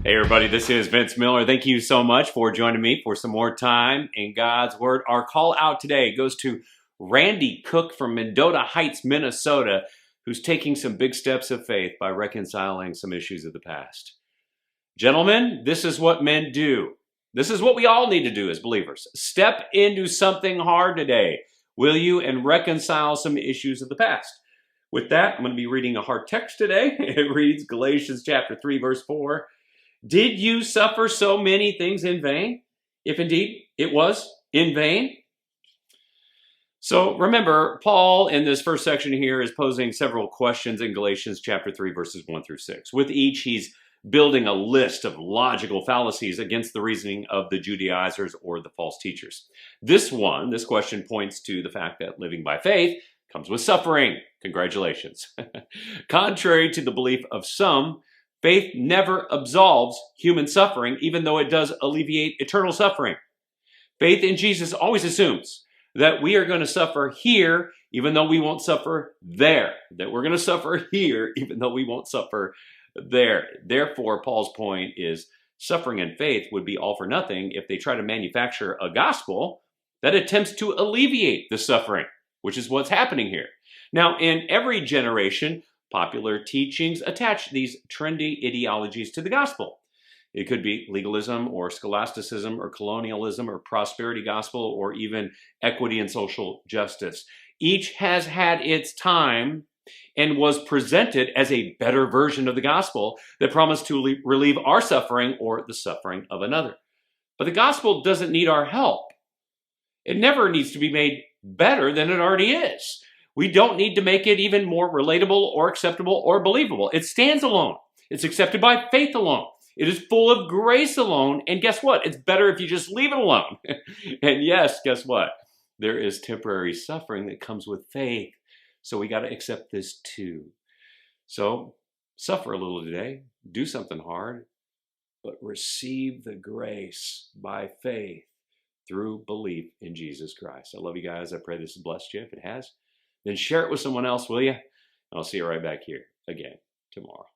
Hey everybody, this is Vince Miller. Thank you so much for joining me for some more time in God's Word. Our call out today goes to Randy Cook from Mendota Heights, Minnesota, who's taking some big steps of faith by reconciling some issues of the past. Gentlemen, this is what men do. This is what we all need to do as believers. Step into something hard today, will you, and reconcile some issues of the past. With that, I'm going to be reading a hard text today. It reads Galatians chapter 3, verse 4. Did you suffer so many things in vain? If indeed it was in vain. So remember, Paul in this first section here is posing several questions in Galatians chapter 3, verses 1 through 6. With each, he's building a list of logical fallacies against the reasoning of the Judaizers or the false teachers. This question points to the fact that living by faith comes with suffering. Congratulations. Contrary to the belief of some, faith never absolves human suffering, even though it does alleviate eternal suffering. Faith in Jesus always assumes that we are going to suffer here, even though we won't suffer there. That we're going to suffer here, even though we won't suffer there. Therefore, Paul's point is suffering and faith would be all for nothing if they try to manufacture a gospel that attempts to alleviate the suffering, which is what's happening here. Now, in every generation, popular teachings attach these trendy ideologies to the gospel. It could be legalism or scholasticism or colonialism or prosperity gospel or even equity and social justice. Each has had its time and was presented as a better version of the gospel that promised to relieve our suffering or the suffering of another. But the gospel doesn't need our help. It never needs to be made better than it already is. We don't need to make it even more relatable or acceptable or believable. It stands alone. It's accepted by faith alone. It is full of grace alone. And guess what? It's better if you just leave it alone. And yes, guess what? There is temporary suffering that comes with faith. So we got to accept this too. So suffer a little today. Do something hard. But receive the grace by faith through belief in Jesus Christ. I love you guys. I pray this has blessed you. If it has, then share it with someone else, will you? And I'll see you right back here again tomorrow.